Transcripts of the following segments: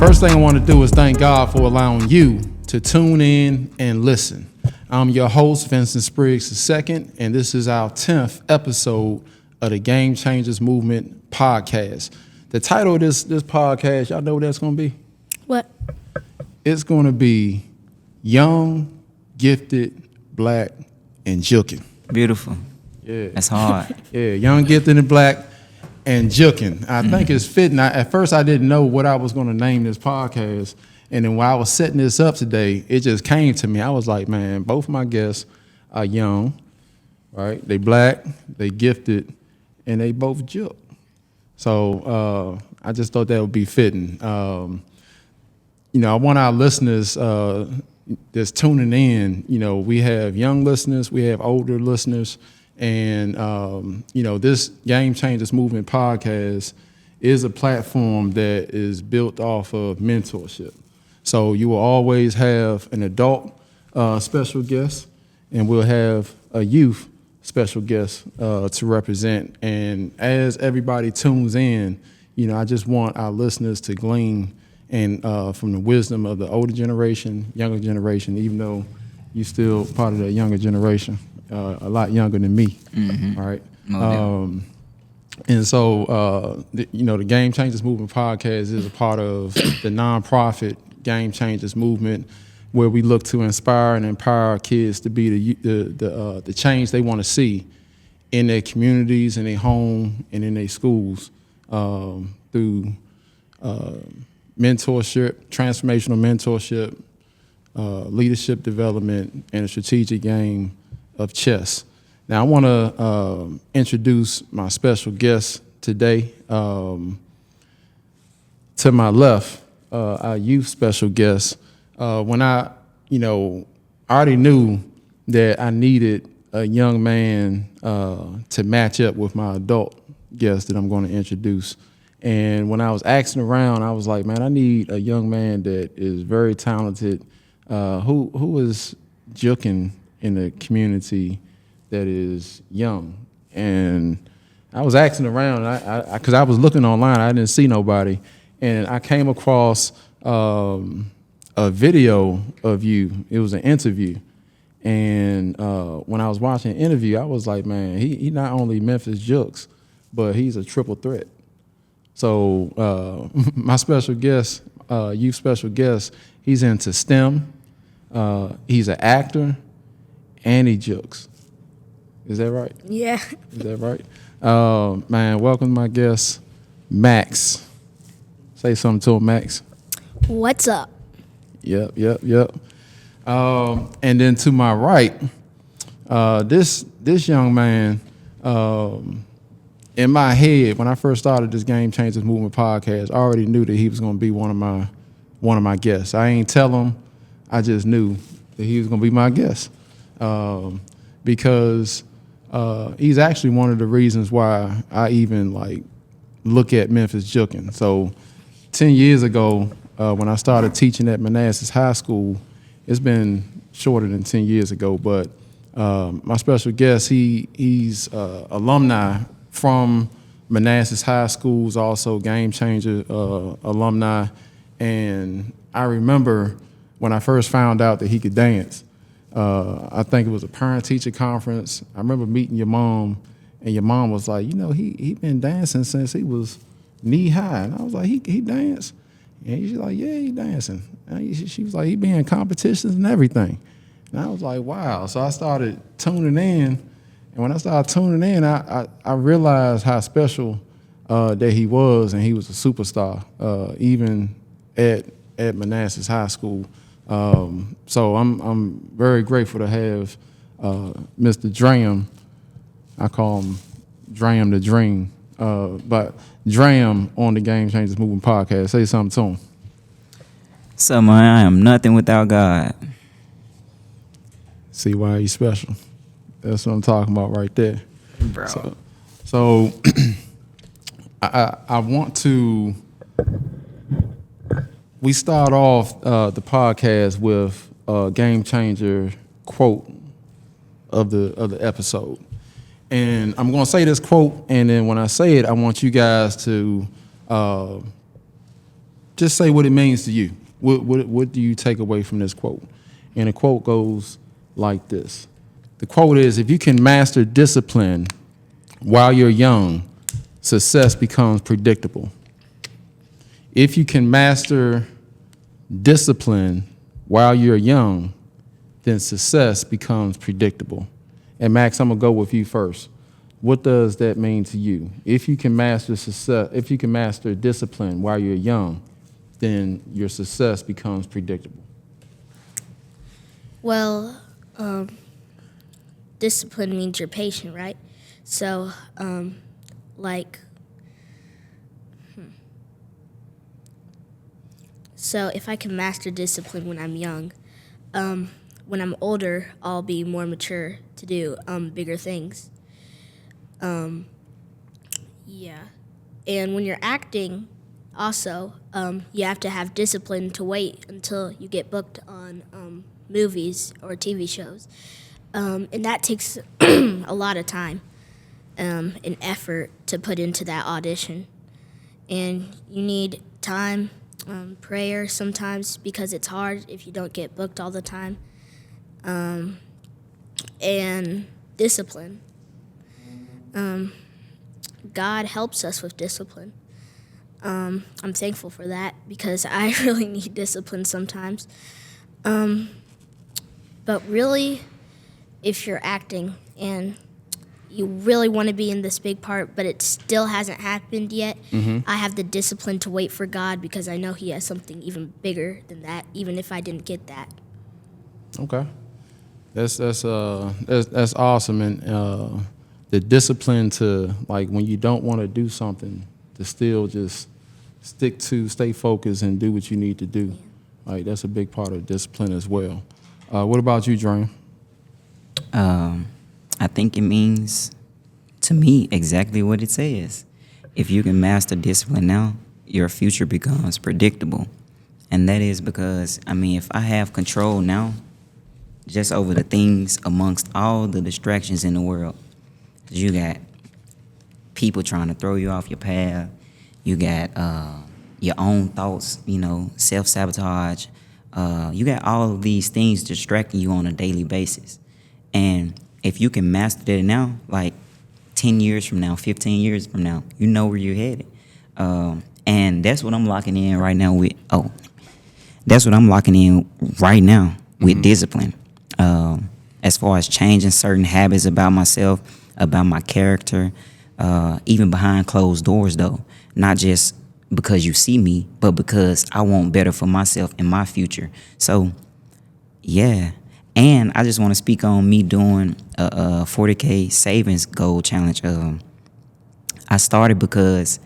First thing I want to do is thank God for allowing you to tune in and listen. I'm your host, Vincent Spriggs II, and this is our 10th episode of the Game Changers Movement podcast. The title of this podcast, y'all know what that's going to be? What? It's going to be Young, Gifted, Black, and Jookin. Beautiful. Yeah. That's hard. Yeah, Young, Gifted, and Black, and Jookin. I think it's fitting. At first, I didn't know what I was going to name this podcast. And then while I was setting this up today, it just came to me. I was like, man, both my guests are young, right? They black, they gifted, and they both jook. So I just thought that would be fitting. I want our listeners that's tuning in, we have young listeners, we have older listeners, and, this Game Changers Movement podcast is a platform that is built off of mentorship. So you will always have an adult special guest, and we'll have a youth special guest to represent. And as everybody tunes in, I just want our listeners to glean and from the wisdom of the older generation, younger generation, even though you're still part of the younger generation, a lot younger than me, all right? And so, the Game Changers Movement podcast is a part of the nonprofit Game Changers Movement, where we look to inspire and empower our kids to be the change they want to see in their communities, in their home, and in their schools through mentorship, transformational mentorship, leadership development, and a strategic game of chess. Now, I want to introduce my special guest today. To my left, our youth special guest. When I already knew that I needed a young man to match up with my adult guest that I'm going to introduce. And when I was asking around, I was like, man, I need a young man that is very talented, who is jooking in the community that is young. And I was asking around, because I was looking online, I didn't see nobody, and I came across a video of you. It was an interview, and when I was watching the interview, I was like, man, he not only Memphis jooks, but he's a triple threat. So my special guest, youth special guest, he's into STEM, he's an actor, and he jooks. Is that right? Yeah. Is that right? Man, welcome my guest, Max. Say something to him, Max. What's up? Yep. And then to my right, this young man, in my head, when I first started this Game Changers Movement podcast, I already knew that he was going to be one of my guests. I ain't tell him, I just knew that he was going to be my guest, because he's actually one of the reasons why I even look at Memphis jooking. So 10 years ago, when I started teaching at Manassas High School, it's been shorter than 10 years ago, but my special guest, he's alumni from Manassas High School's also Game Changer alumni. And I remember when I first found out that he could dance, I think it was a parent-teacher conference. I remember meeting your mom, and your mom was like, he been dancing since he was knee-high. And I was like, he danced? And she's like, yeah, he dancing. And she was like, he be in competitions and everything. And I was like, wow. So I started tuning in. And when I started tuning in, I realized how special that he was, and he was a superstar, even at Manassas High School. So I'm very grateful to have Mr. G.A.M.E. I call him G.A.M. the Dream, but G.A.M. on the Game Changers Movement podcast. Say something to him. So, man, I am nothing without God. See why he's special. That's what I'm talking about right there. Bro. So I want to, we start off the podcast with a game changer quote of the episode. And I'm going to say this quote, and then when I say it, I want you guys to just say what it means to you. What do you take away from this quote? And the quote goes like this. The quote is, if you can master discipline while you're young, success becomes predictable. If you can master discipline while you're young, then success becomes predictable. And Max, I'm gonna go with you first. What does that mean to you? If you can master success, if you can master discipline while you're young, then your success becomes predictable. Well, discipline means you're patient, right? So, like, so if I can master discipline when I'm young, when I'm older, I'll be more mature to do bigger things. Yeah. And when you're acting, also, you have to have discipline to wait until you get booked on movies or TV shows. And that takes a lot of time and effort to put into that audition. And you need time, prayer sometimes because it's hard if you don't get booked all the time, and discipline. God helps us with discipline. I'm thankful for that because I really need discipline sometimes. But really, if you're acting and you really want to be in this big part, but it still hasn't happened yet, I have the discipline to wait for God because I know He has something even bigger than that, even if I didn't get that. Okay, that's awesome, and the discipline to, like, when you don't want to do something, to still just stay focused and do what you need to do. Yeah. Like, that's a big part of discipline as well. What about you, Dream? I think it means, to me, exactly what it says. If you can master discipline now, your future becomes predictable. And that is because, if I have control now, just over the things amongst all the distractions in the world, you got people trying to throw you off your path, you got your own thoughts, self-sabotage, you got all of these things distracting you on a daily basis. And if you can master that now, like 10 years from now, 15 years from now, you know where you're headed. And that's what I'm locking in right now with, discipline. As far as changing certain habits about myself, about my character, even behind closed doors though, not just because you see me, but because I want better for myself and my future. So, yeah. And I just want to speak on me doing a 40K savings goal challenge. I started because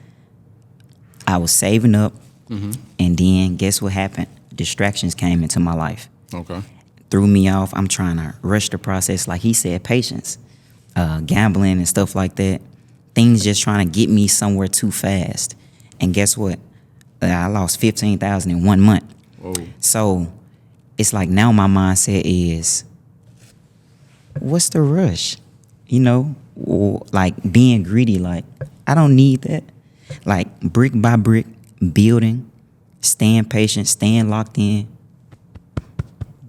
I was saving up, and then guess what happened? Distractions came into my life. Okay. Threw me off. I'm trying to rush the process. Like he said, patience, gambling and stuff like that. Things just trying to get me somewhere too fast. And guess what? I lost $15,000 in 1 month. Whoa. So it's like now my mindset is, what's the rush? Like being greedy. Like, I don't need that. Like brick by brick, building, staying patient, staying locked in.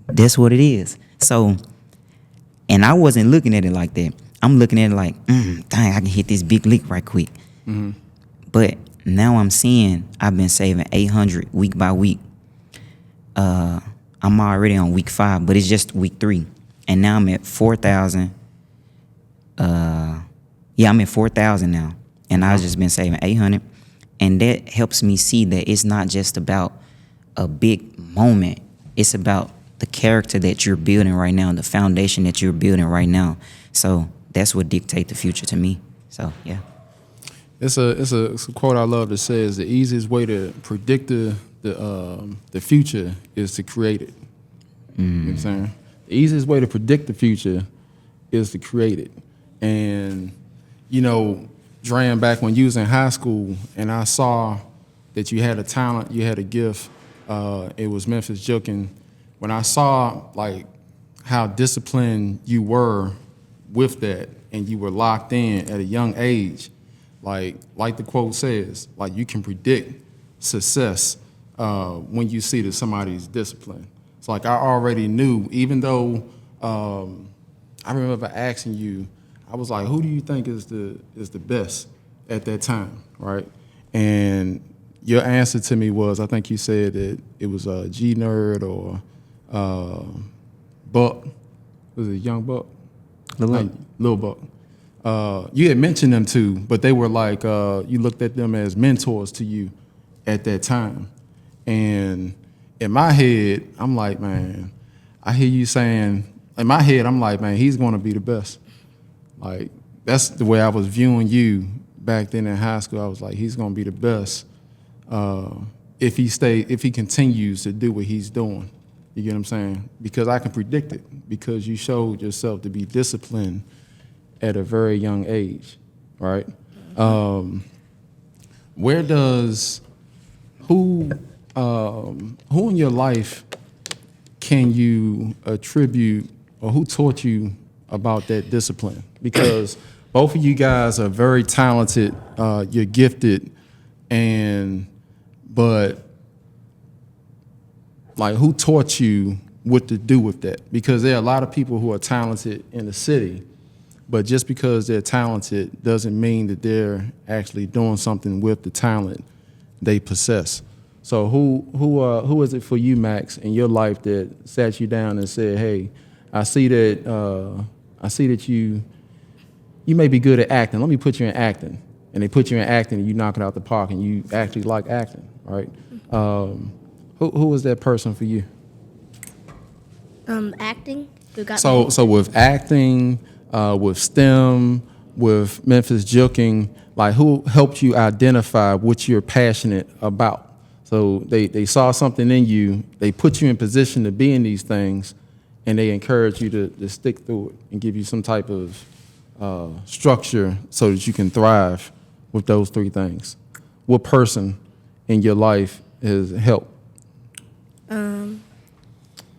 That's what it is. So, and I wasn't looking at it like that. I'm looking at it like, dang, I can hit this big lick right quick. But now I'm seeing I've been saving $800 week by week. I'm already on week 5, but it's just week 3. And now I'm at 4,000. I'm at 4,000 now. And I've just been saving 800. And that helps me see that it's not just about a big moment. It's about the character that you're building right now, the foundation that you're building right now. So that's what dictates the future to me. So, yeah. It's a quote I love that says the easiest way to predict the future is to create it. You know what I'm saying? The easiest way to predict the future is to create it. And, Dram, back when you was in high school and I saw that you had a talent, you had a gift, it was Memphis Jookin. When I saw like how disciplined you were with that and you were locked in at a young age, like the quote says, like you can predict success. when you see that somebody's disciplined. It's like I already knew, even though I remember asking you, I was like, who do you think is the best at that time, right? And your answer to me was, I think you said that it was G Nerd or Buck. Was it Young Buck? Lil Buck. You had mentioned them too, but they were like, you looked at them as mentors to you at that time. And in my head, I'm like, man, I hear you saying, in my head, I'm like, man, he's going to be the best. Like, that's the way I was viewing you back then in high school. I was like, he's going to be the best if he continues to do what he's doing. You get what I'm saying? Because I can predict it, because you showed yourself to be disciplined at a very young age, right? Who in your life can you attribute, or who taught you about that discipline? Because both of you guys are very talented, you're gifted, but like, who taught you what to do with that? Because there are a lot of people who are talented in the city, but just because they're talented doesn't mean that they're actually doing something with the talent they possess. So who is it for you, Max, in your life that sat you down and said, hey, I see that you may be good at acting. Let me put you in acting. And they put you in acting and you knock it out the park and you actually like acting, right? Who was that person for you? Acting. Who got So with acting, with STEM, with Memphis Jookin, like, who helped you identify what you're passionate about? So they saw something in you, they put you in position to be in these things, and they encourage you to stick through it and give you some type of structure so that you can thrive with those three things. What person in your life has helped?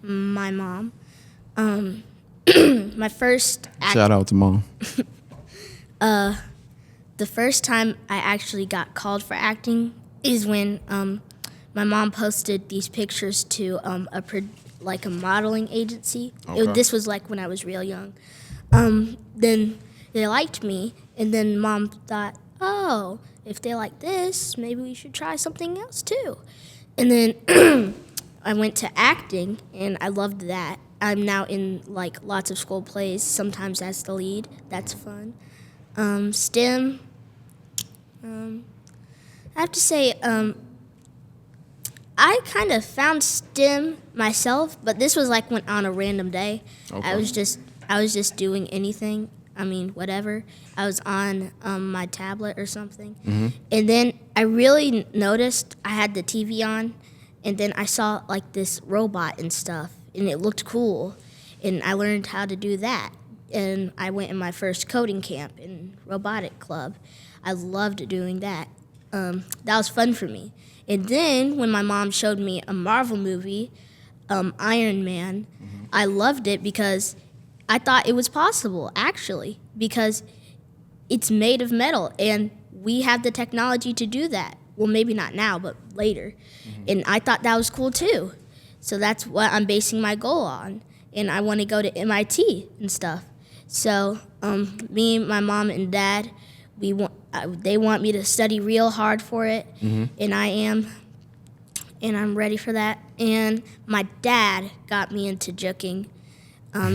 My mom. My first Shout out to Mom. The first time I actually got called for acting is when my mom posted these pictures to a modeling agency. Okay. This was like when I was real young. Then they liked me, and then Mom thought, oh, if they like this, maybe we should try something else too. And then I went to acting, and I loved that. I'm now in like lots of school plays, sometimes as the lead. That's fun. STEM. I have to say, I kind of found STEM myself, but this was like on a random day. Okay. I was just doing anything. I mean, whatever. I was on my tablet or something, and then I really noticed I had the TV on, and then I saw like this robot and stuff, and it looked cool, and I learned how to do that. And I went in my first coding camp in robotic club. I loved doing that. That was fun for me. And then when my mom showed me a Marvel movie, Iron Man, I loved it because I thought it was possible, actually, because it's made of metal, and we have the technology to do that. Well, maybe not now, but later. And I thought that was cool, too. So that's what I'm basing my goal on. And I want to go to MIT and stuff. So me, my mom, and dad, they want me to study real hard for it, and I am, and I'm ready for that. And my dad got me into joking.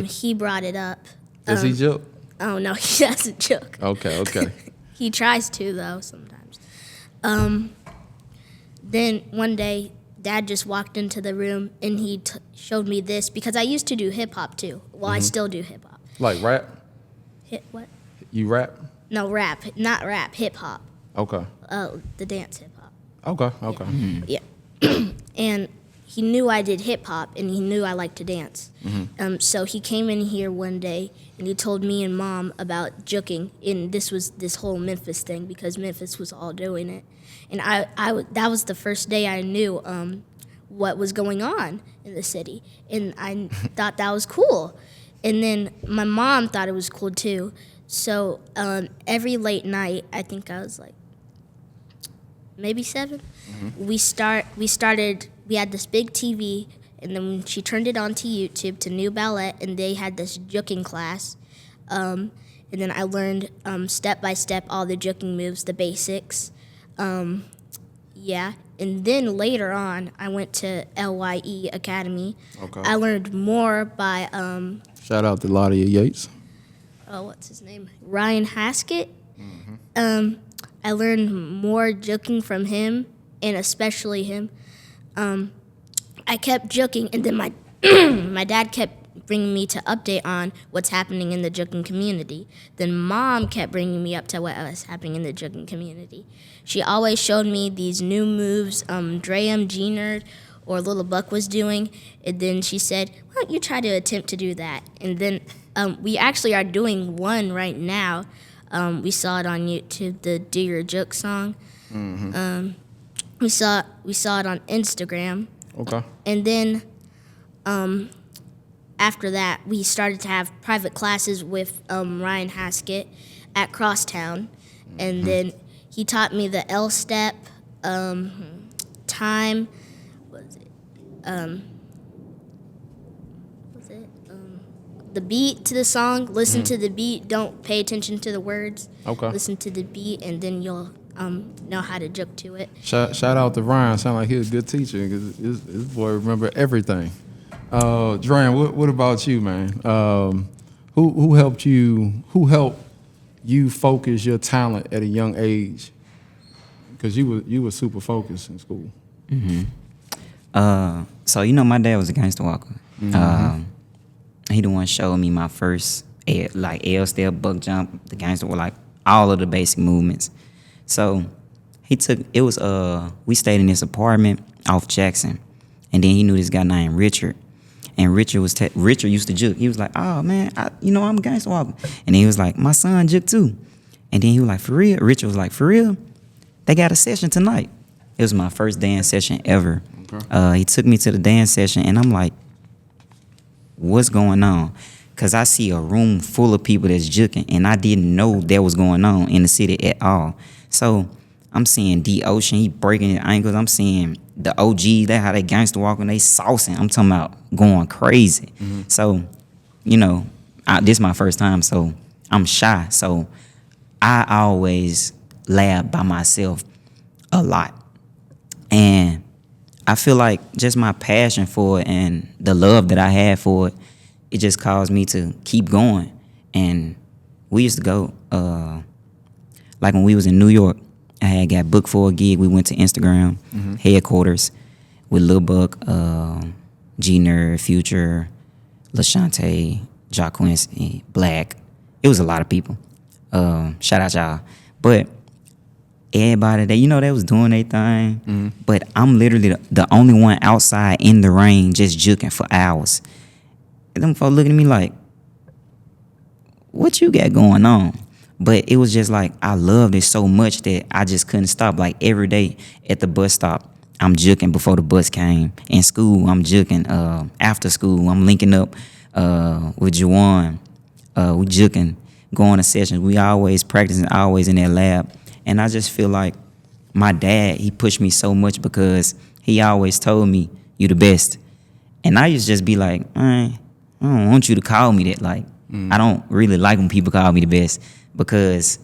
He brought it up. Does he joke? Oh, no, he doesn't joke. Okay. He tries to, though, sometimes. Then one day, Dad just walked into the room, and he showed me this, because I used to do hip-hop, too. Well, I still do hip-hop. Like rap? What? You rap? No, rap. Not rap, hip-hop. Okay. The dance hip-hop. Okay. Yeah. And he knew I did hip-hop, and he knew I liked to dance. So he came in here one day, and he told me and Mom about jooking, and this was this whole Memphis thing, because Memphis was all doing it. And that was the first day I knew what was going on in the city, and I thought that was cool. And then my mom thought it was cool, too. So every late night, I think I was like maybe 7. We started. We had this big TV, and then she turned it on to YouTube to New Ballet, and they had this Jookin class. And then I learned step by step all the Jookin moves, the basics. Yeah. And then later on, I went to LYE Academy. Okay. I learned more by Shout out to Lottie Yates. what's his name? Ryan Haskett. I learned more Jookin from him, and especially him. I kept Jookin, and then my my dad kept bringing me to update on what's happening in the Jookin community. Then Mom kept bringing me up to what was happening in the Jookin community. She always showed me these new moves G.A.M.E, G.A.M.E, or Little Buck was doing, and then she said, why don't you try to attempt to do that? And then we actually are doing one right now. We saw it on YouTube, the Do Your Joke song. We saw it on Instagram. Okay. And then after that, we started to have private classes with Ryan Haskett at Crosstown. And then he taught me the L step, time, the beat to the song. Listen to the beat. Don't pay attention to the words. Okay. Listen to the beat, and then you'll know how to joke to it. Shout out to Ryan. Sound like he was a good teacher because his boy remember everything. Dran, what about you, man? Who helped you? Who helped you focus your talent at a young age? Because you were super focused in school. So my dad was a gangster walker. He the one showed me my first L step, buck jump, the gangster were like all of the basic movements. So we stayed in this apartment off Jackson, and then he knew this guy named Richard. And Richard used to juke. He was like, oh man, I'm a gangster walker. And then he was like, my son juke too. And then he was like, for real? Richard was like, for real? They got a session tonight. It was my first dance session ever. Okay. He took me to the dance session, and I'm like, what's going on? Because I see a room full of people that's juking, and I didn't know that was going on in the city at all. So I'm seeing D Ocean, he breaking his ankles. I'm seeing the OG, that how they gangster walking, they saucing. I'm talking about going crazy. So, this is my first time, so I'm shy. So I always lab by myself a lot. And I feel like just my passion for it and the love that I had for it, it just caused me to keep going. And we used to go, like when we was in New York, I had got booked for a gig. We went to Instagram headquarters with Lil Buck, G.A.M.E, Future, LaShante, Jacques Quincy, Black. It was a lot of people. Shout out y'all. But everybody they was doing their thing. But I'm literally the only one outside in the rain just juking for hours. And them folks looking at me like, what you got going on? But it was just like, I loved it so much that I just couldn't stop. Like every day at the bus stop, I'm juking before the bus came. In school, I'm juking. After school, I'm linking up with Juwan. We juking, going to sessions. We always practicing, always in that lab. And I just feel like my dad, he pushed me so much because he always told me, you the best. And I used to just be like, I don't want you to call me that. Like, I don't really like when people call me the best because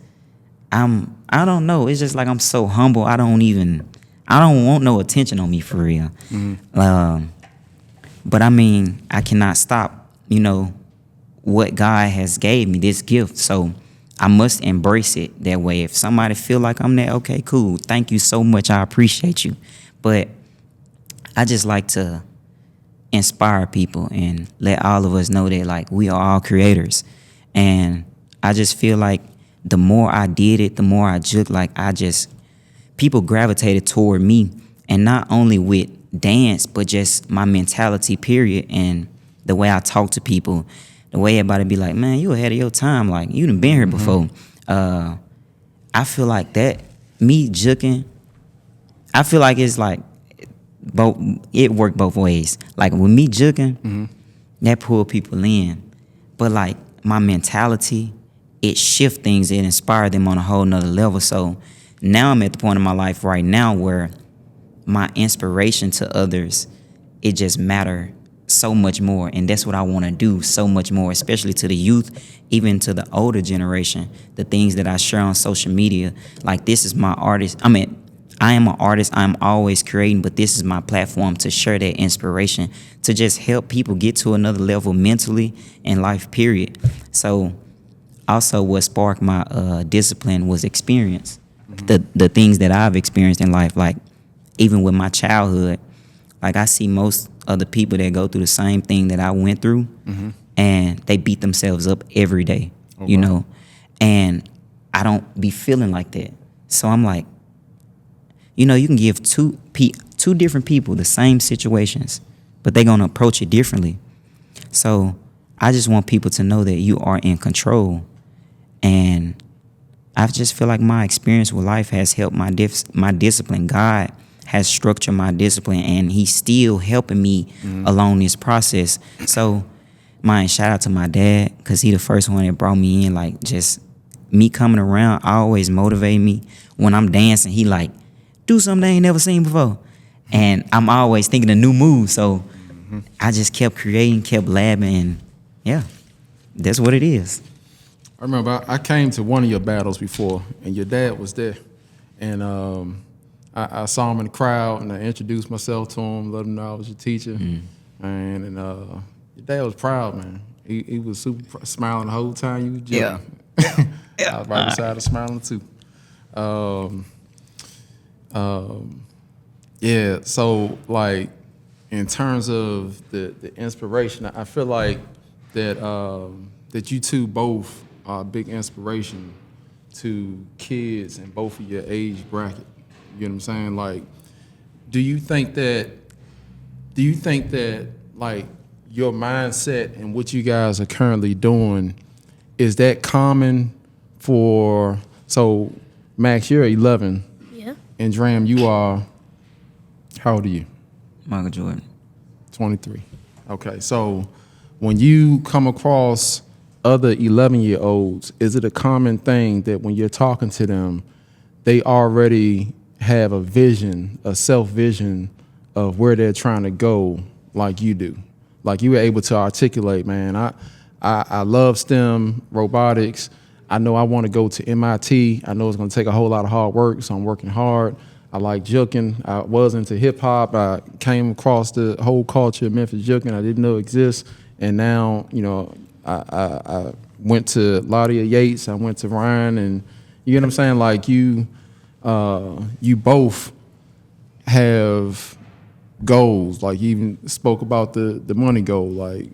I don't know. It's just like I'm so humble. I don't want no attention on me for real. But I mean, I cannot stop, what God has gave me, this gift. So I must embrace it that way. If somebody feel like I'm that, okay, cool. Thank you so much. I appreciate you. But I just like to inspire people and let all of us know that like we are all creators. And I just feel like the more I did it, the more I juked, like people gravitated toward me, and not only with dance, but just my mentality, period, and the way I talk to people, the way everybody be like, man, you ahead of your time, like you done been here before. I feel like that, me juking, I feel like it's like it worked both ways. Like with me juking, that pulled people in. But like my mentality, it shift things, it inspired them on a whole nother level. So now I'm at the point in my life right now where my inspiration to others, it just matter so much more. And that's what I want to do so much more, especially to the youth, even to the older generation. The things that I share on social media, like this is my artist. I mean, I am an artist. I'm always creating, but this is my platform to share that inspiration, to just help people get to another level mentally in life, period. So also what sparked my discipline was experience. The things that I've experienced in life, like even with my childhood, like I see most of the people that go through the same thing that I went through, and they beat themselves up every day, you know, and I don't be feeling like that. So I'm like, you know, you can give two different people the same situations, but they're gonna approach it differently. So I just want people to know that you are in control, and I just feel like my experience with life has helped my discipline. God has structured my discipline, and He's still helping me along this process. So, shout out to my dad, because he the first one that brought me in. Like, just me coming around always motivate me. When I'm dancing, he like, do something they ain't never seen before. And I'm always thinking of new moves. So I just kept creating, kept labbing, and yeah, that's what it is. I remember I came to one of your battles before, and your dad was there. And I saw him in the crowd, and I introduced myself to him, let him know I was your teacher. And your dad was proud, man. He was super smiling the whole time you were jumping. I was right beside him smiling too. Yeah, so like in terms of the inspiration, I feel like that you two both are a big inspiration to kids in both of your age bracket. You know what I'm saying? Like, do you think that like your mindset and what you guys are currently doing, is that common for, so Max, you're 11. Yeah. And Dram, you are, how old are you? Michael Jordan. 23. Okay, so when you come across other 11-year-olds, is it a common thing that when you're talking to them, they already have a vision, a self-vision of where they're trying to go like you do? Like you were able to articulate, man, I love STEM, robotics. I know I want to go to MIT. I know it's going to take a whole lot of hard work, so I'm working hard. I like Jookin. I was into hip-hop. I came across the whole culture of Memphis Jookin I didn't know exists. And now, you know, I went to Laudia Yates. I went to Ryan. And you know what I'm saying? Like you both have goals. Like you even spoke about the money goal. Like,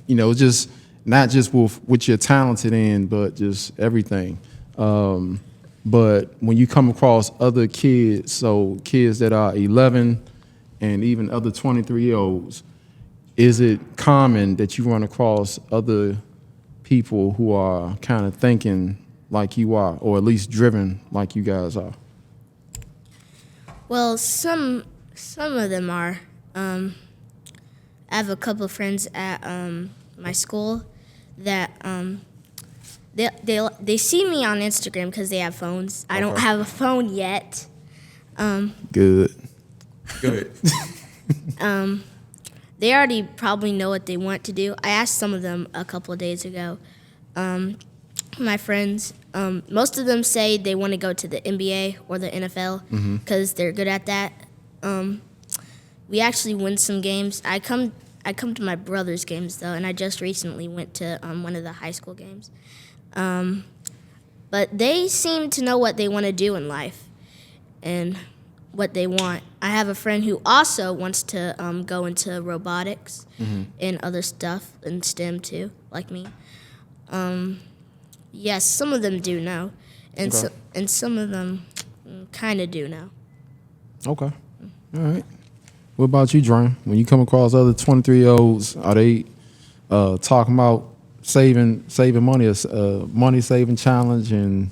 you know, just not just with what you're talented in, but just everything. But when you come across other kids, so kids that are 11 and even other 23-year-olds, is it common that you run across other people who are kind of thinking like you are, or at least driven like you guys are? Well, some of them are. I have a couple of friends at my school that they see me on Instagram because they have phones. I don't have a phone yet. Good. They already probably know what they want to do. I asked some of them a couple of days ago. My friends, most of them say they want to go to the NBA or the NFL because they're good at that. We actually win some games. I come to my brother's games though, and I just recently went to one of the high school games. But they seem to know what they want to do in life and what they want. I have a friend who also wants to go into robotics and other stuff and STEM too, like me. Yes, some of them do know, and and some of them kind of do know. Okay, all right. What about you, Drum? When you come across other 23-year-olds, are they talking about saving money, money saving challenge, and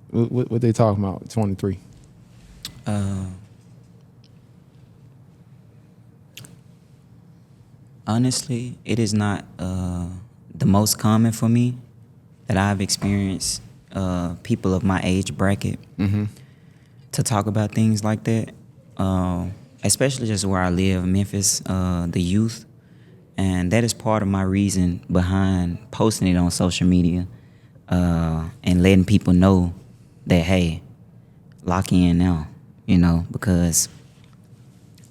what they talking about? 23. Honestly, it is not the most common for me that I've experienced people of my age bracket to talk about things like that, especially just where I live, Memphis, the youth. And that is part of my reason behind posting it on social media and letting people know that, hey, lock in now, because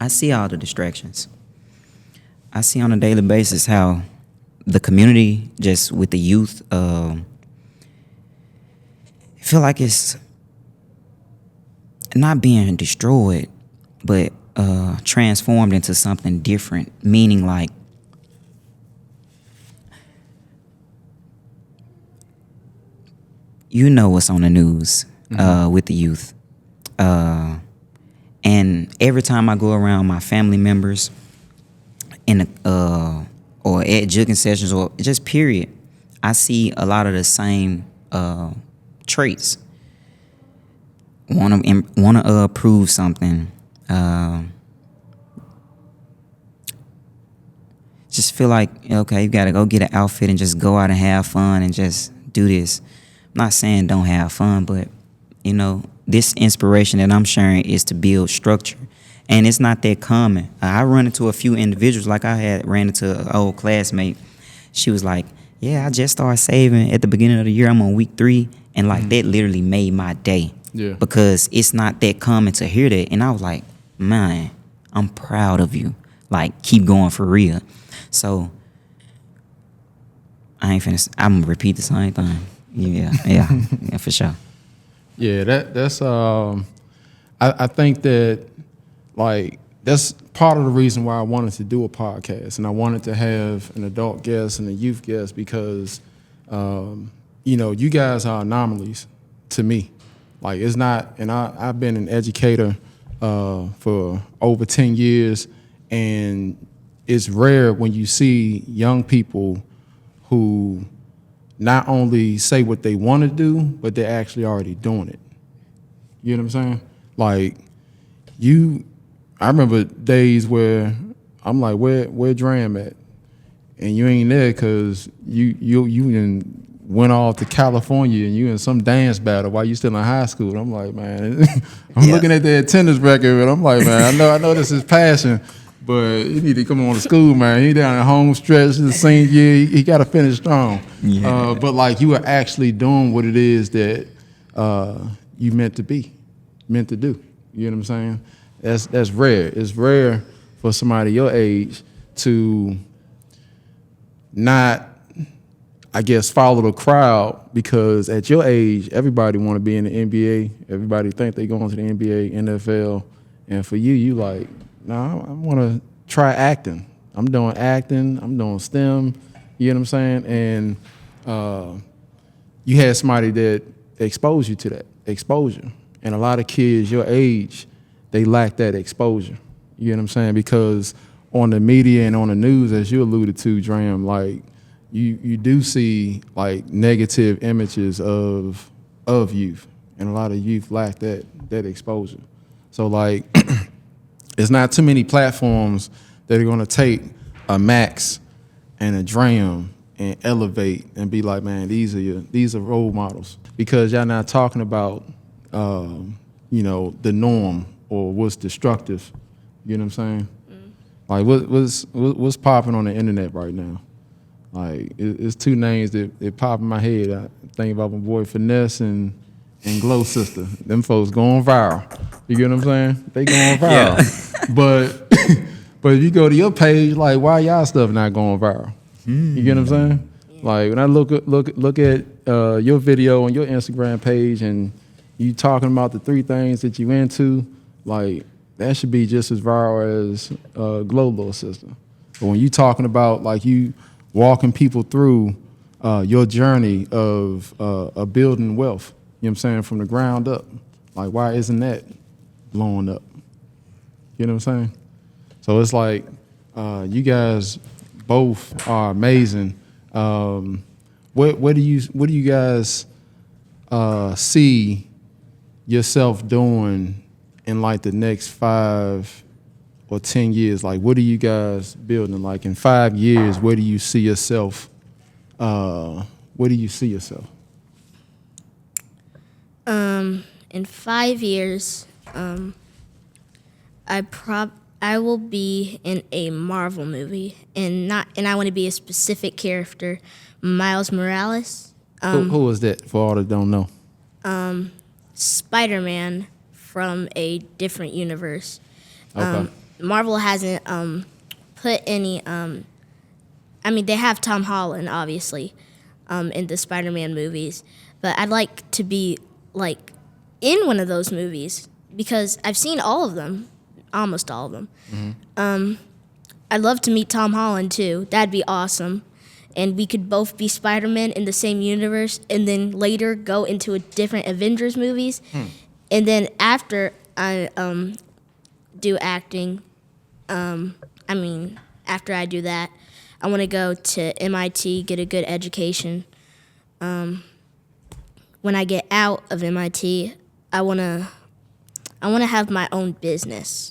I see all the distractions. I see on a daily basis how the community, just with the youth, I feel like it's not being destroyed, but transformed into something different, meaning like what's on the news with the youth. And every time I go around my family members or at Jookin sessions or just period, I see a lot of the same traits. Want to prove something. Just feel like, okay, you got to go get an outfit and just go out and have fun and just do this. I'm not saying don't have fun, but, this inspiration that I'm sharing is to build structure. And it's not that common. I run into a few individuals, like I had ran into an old classmate. She was like, yeah, I just started saving at the beginning of the year. I'm on week 3. And like that literally made my day. Yeah. Because it's not that common to hear that. And I was like, man, I'm proud of you. Like, keep going for real. So I ain't finished. I'm gonna repeat the same thing. Yeah, for sure. Yeah, that's I think that like that's part of the reason why I wanted to do a podcast, and I wanted to have an adult guest and a youth guest because you guys are anomalies to me. Like it's not, and I've been an educator for over 10 years, and it's rare when you see young people who not only say what they want to do, but they're actually already doing it. You know what I'm saying? Like I remember days where I'm like, where G.A.M.E at? And you ain't there because you went off to California and you in some dance battle while you still in high school. And I'm like, man, I'm looking at the attendance record and I'm like, man, I know this is passion, but you need to come on to school, man. He down at home stretch the senior year. He got to finish strong. Yeah. But like you are actually doing what it is that you meant to do. You know what I'm saying? That's rare. It's rare for somebody your age to not, I guess, follow the crowd, because at your age, everybody want to be in the NBA. Everybody think they going to the NBA, NFL, and for you like, no, I want to try acting. I'm doing acting. I'm doing STEM. You know what I'm saying? And you had somebody that exposed you to that exposure. And a lot of kids your age, they lack that exposure. You know what I'm saying? Because on the media and on the news, as you alluded to, G.A.M., like you do see like negative images of youth, and a lot of youth lack that exposure. So like, it's not too many platforms that are gonna take a Max and a G.A.M. and elevate and be like, man, these are role models, because y'all not talking about the norm or what's destructive. You know what I'm saying? Like what's popping on the internet right now? Like it's two names that pop in my head. I think about my boy Finesse and Glow Sister. Them folks going viral. You get what I'm saying? They going viral. Yeah. But if you go to your page, like why y'all stuff not going viral? You get what I'm saying? Yeah. Like when I look at your video on your Instagram page and you talking about the 3 things that you into, like that should be just as viral as Glow Little Sister. But when you talking about like you walking people through your journey of building wealth, you know what I'm saying, from the ground up, like why isn't that blowing up? You know what I'm saying? So it's like you guys both are amazing. What do you guys see yourself doing in like the next 5 or 10 years? Like what are you guys building? Like in 5 years, where do you see yourself? Where do you see yourself? In 5 years, I will be in a Marvel movie, and I want to be a specific character, Miles Morales, Who is that? For all that don't know. Spider-Man from a different universe. Okay. Marvel hasn't put any. I mean, they have Tom Holland, obviously, in the Spider-Man movies, but I'd like to be like in one of those movies because I've seen all of them, almost all of them. I'd love to meet Tom Holland too. That'd be awesome, and we could both be Spider-Man in the same universe, and then later go into a different Avengers movies, and then after I do acting, after I do that, I want to go to MIT, get a good education. When I get out of MIT, I want to have my own business.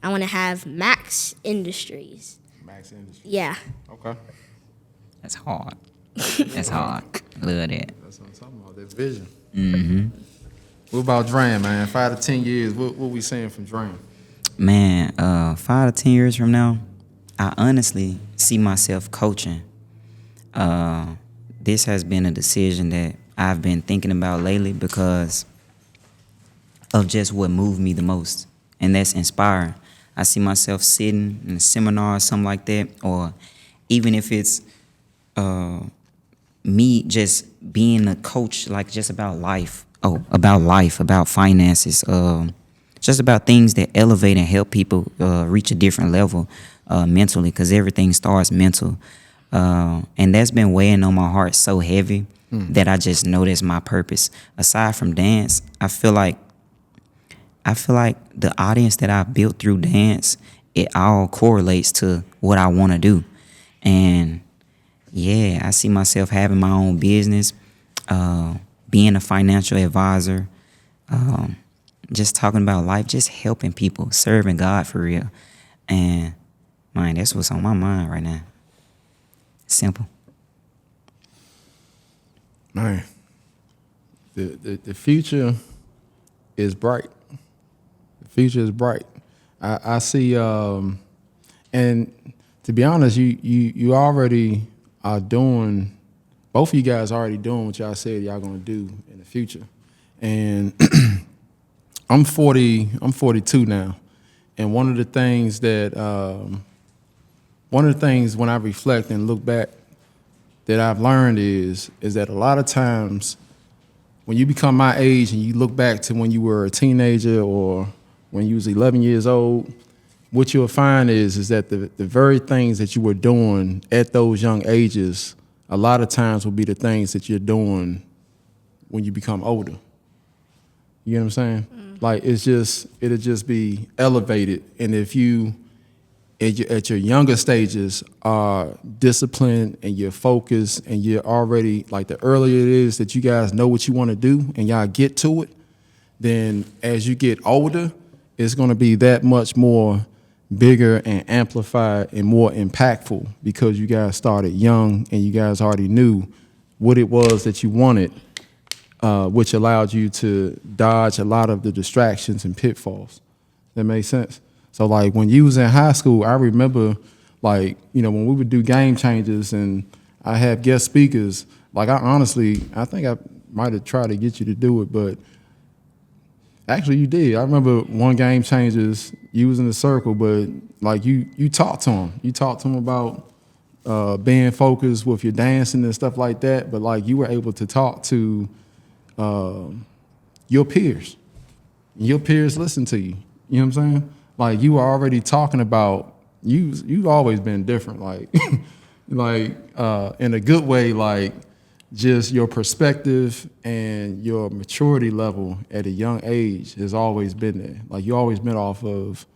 I want to have Max Industries. Max Industries. Yeah. Okay. That's hard. That's hard. Love that. That's what I'm talking about. That vision. Mm-hmm. What about Dream, man? 5 to 10 years. What we saying from Dream? Man, 5 to 10 years from now, I honestly see myself coaching. This has been a decision that I've been thinking about lately because of just what moved me the most, and that's inspiring. I see myself sitting in a seminar or something like that, or even if it's me just being a coach, like just about life, about finances, just about things that elevate and help people reach a different level mentally, because everything starts mental. And that's been weighing on my heart so heavy that I just know that's my purpose. Aside from dance, I feel like the audience that I built through dance, it all correlates to what I want to do. And yeah, I see myself having my own business, being a financial advisor, just talking about life, just helping people, serving God for real. And man, that's what's on my mind right now. Simple. Man, the future is bright. The future is bright. I see, and to be honest, you already are doing. Both of you guys already doing what y'all said y'all gonna do in the future. And I'm 40. I'm 42 now, and one of the things when I reflect and look back that I've learned is that a lot of times when you become my age and you look back to when you were a teenager or when you was 11 years old, what you'll find is that the very things that you were doing at those young ages, a lot of times will be the things that you're doing when you become older. You know what I'm saying? Like it'll just be elevated. And if you at your younger stages are disciplined and you're focused and you're already, like the earlier it is that you guys know what you want to do and y'all get to it, then as you get older, it's going to be that much more bigger and amplified and more impactful because you guys started young and you guys already knew what it was that you wanted, which allowed you to dodge a lot of the distractions and pitfalls. That makes sense? So like when you was in high school, I remember like, when we would do game changes and I have guest speakers, like I think I might have tried to get you to do it, but actually you did. I remember one game changes, you was in the circle, but like you talked to them. You talked to them about being focused with your dancing and stuff like that, but like you were able to talk to your peers. Your peers listen to you. You know what I'm saying? Like you were already talking about you've always been different, like like in a good way, like just your perspective and your maturity level at a young age has always been there. Like you always been off of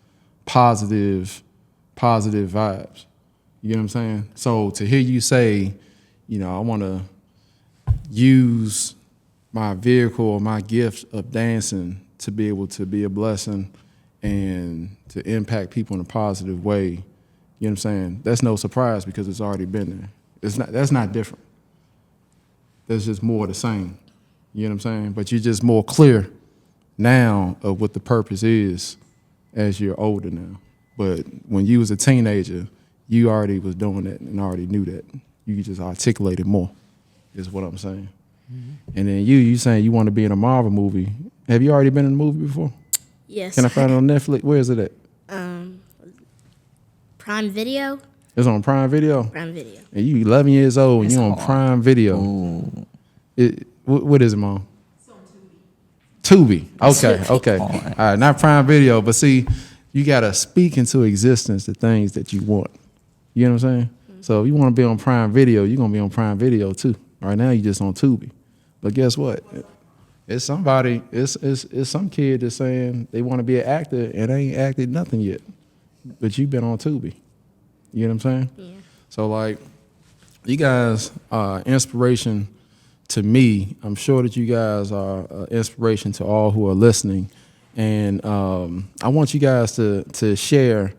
positive vibes. You know what I'm saying? So to hear you say, I want to use my vehicle or my gift of dancing to be able to be a blessing and to impact people in a positive way, you know what I'm saying? That's no surprise because it's already been there. That's not different. That's just more of the same. You know what I'm saying? But you're just more clear now of what the purpose is as you're older now. But when you was a teenager, you already was doing that and already knew that. You could just articulate it more, is what I'm saying. Mm-hmm. And then you saying you want to be in a Marvel movie. Have you already been in a movie before? Yes. Can I find it on Netflix? Where is it at? Prime Video. It's on Prime Video? Prime Video. And you 11 years old and That's you on hard. Prime Video. Ooh. What is it, Mom? It's on Tubi. Okay, okay. All right, not Prime Video, but see, you got to speak into existence the things that you want. You know what I'm saying? Mm-hmm. So if you want to be on Prime Video, you're going to be on Prime Video too. Right now, you just on Tubi. But guess what? It's somebody, it's some kid that's saying they want to be an actor and they ain't acted nothing yet. But you've been on Tubi. You know what I'm saying? Yeah. So, like, you guys are inspiration to me. I'm sure that you guys are inspiration to all who are listening. And I want you guys to share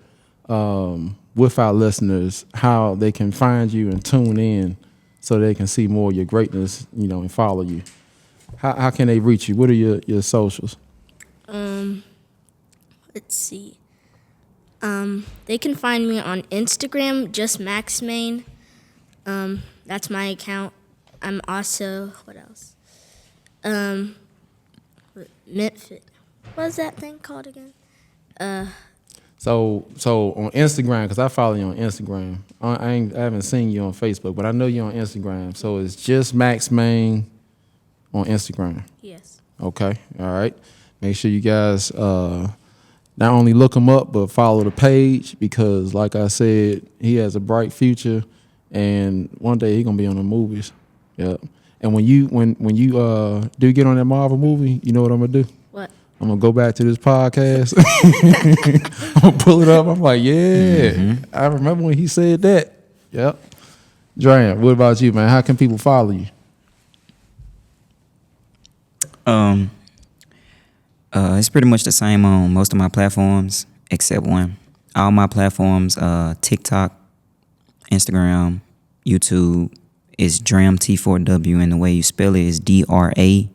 with our listeners how they can find you and tune in so they can see more of your greatness, you know, and follow you. How can they reach you? What are your socials? Let's see. They can find me on Instagram, just MaxMain. That's my account. I'm also, what else? Memphis. What's that thing called again? So on Instagram, because I follow you on Instagram. I haven't seen you on Facebook, but I know you're on Instagram. So it's just MaxMain on Instagram. Yes. Okay. All right. Make sure you guys not only look him up, but follow the page because, like I said, he has a bright future, and one day he's gonna be on the movies. Yep. And when you do get on that Marvel movie, you know what I'm gonna do? What? I'm gonna go back to this podcast. I'm gonna pull it up. I'm like, yeah, I remember when he said that. Yep. Dran, what about you, man? How can people follow you? It's pretty much the same on most of my platforms except one. All my platforms, TikTok, Instagram, YouTube, is G.A.M.E T4W, and the way you spell it is DRAEMT,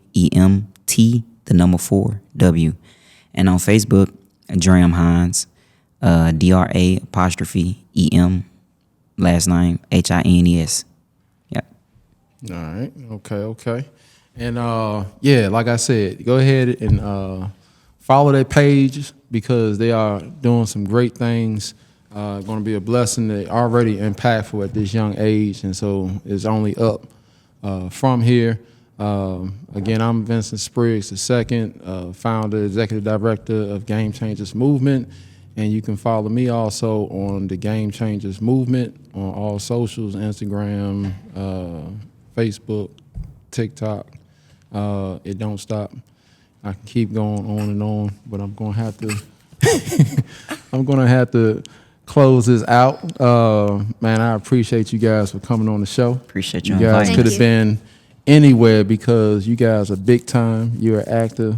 the number 4W. And on Facebook, G.A.M.E Hines, DRA''EM, last name HINES. Yep. All right. Okay. And yeah, like I said, go ahead and follow their page because they are doing some great things. Going to be a blessing. They're already impactful at this young age, and so it's only up from here. Again, I'm Vincent Spriggs II, founder, executive director of Game Changers Movement, and you can follow me also on the Game Changers Movement on all socials, Instagram, Facebook, TikTok. It don't stop. I can keep going on and on, but I'm gonna have to close this out. Man, I appreciate you guys for coming on the show. Appreciate you. You guys inviting could us. have been anywhere because you guys are big time. You're an actor,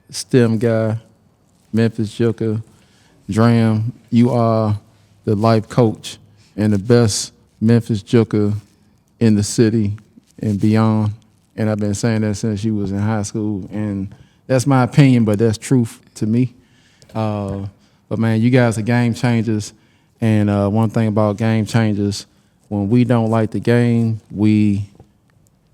STEM guy, Memphis Jookin, G.A.M.E. You are the life coach and the best Memphis Jookin in the city and beyond. And I've been saying that since you was in high school. And that's my opinion, but that's truth to me. But man, you guys are game changers. And one thing about game changers, when we don't like the game, we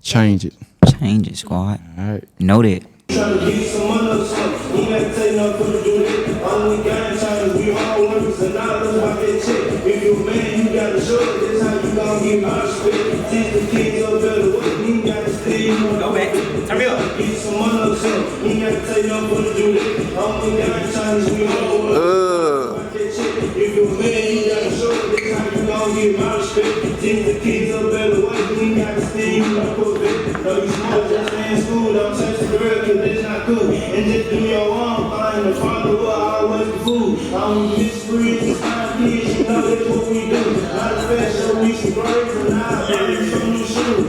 change it. Change it, squad. All right. Know that. Trying to get some money, so you gotta take no for the do it. Only game changers, we all workers and all those about that check. If you a man, you gotta show it. That's how you gon' get my respect. Teach the kids up better way. You gotta stay. Go back. Turn me up. Get some money, so you gotta take no for the do it. Only game changers, we all workers about that check. If you a man, you gotta show it. That's how you gon' get my respect. Teach the kids up better way. You gotta stay. You gotta put it. No, you smoke, just stay in school. Don't touch the girl, cause that's not good. And just do your own thing. The father will always be fool. I don't miss free and sign kids. You know that's what we do. Not a fast show, we some braids and now I'm some new shoes.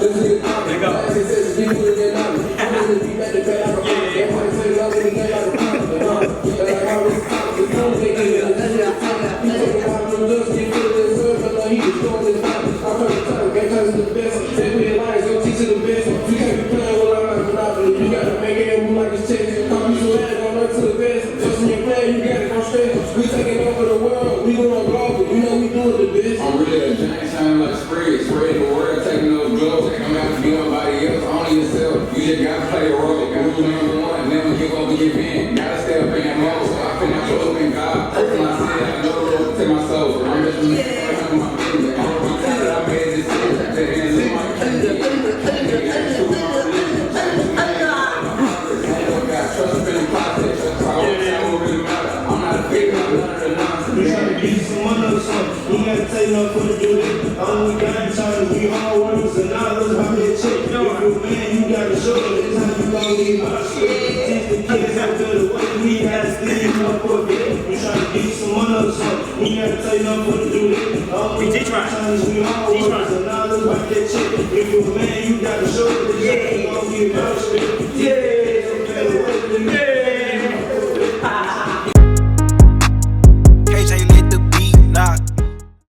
There you go. Because the best, they realize, go teach to the best. You can't be playing saying? We taking over the world, we going global. You know we doing the business. I'm really a giant shining like spread the word, taking those gloves. Come out to be nobody else, only yourself. You just gotta play a role. Rule number one, never give up or give in. Gotta stay up in that mode. So I put my trust in God. Open my sin, I know the Lord to my soul. I'm just my business. I made this decision. To end my trust in the process. That's why I don't really matter. I'm not a fake, I'm none of the nonsense. We trying to get some money or something. We gotta take no for the do it. All we got in time, we all workers and all those about that check. If you a man, you gotta show it. This how you gon' get my shit. Teach the kids how to the way we gotta steal up for it. We trying to get some money or something. We gotta take no for the do it. All we got in time, we all workers and all those about that check. If you a man, you gotta show it. This how you gon' get my shit.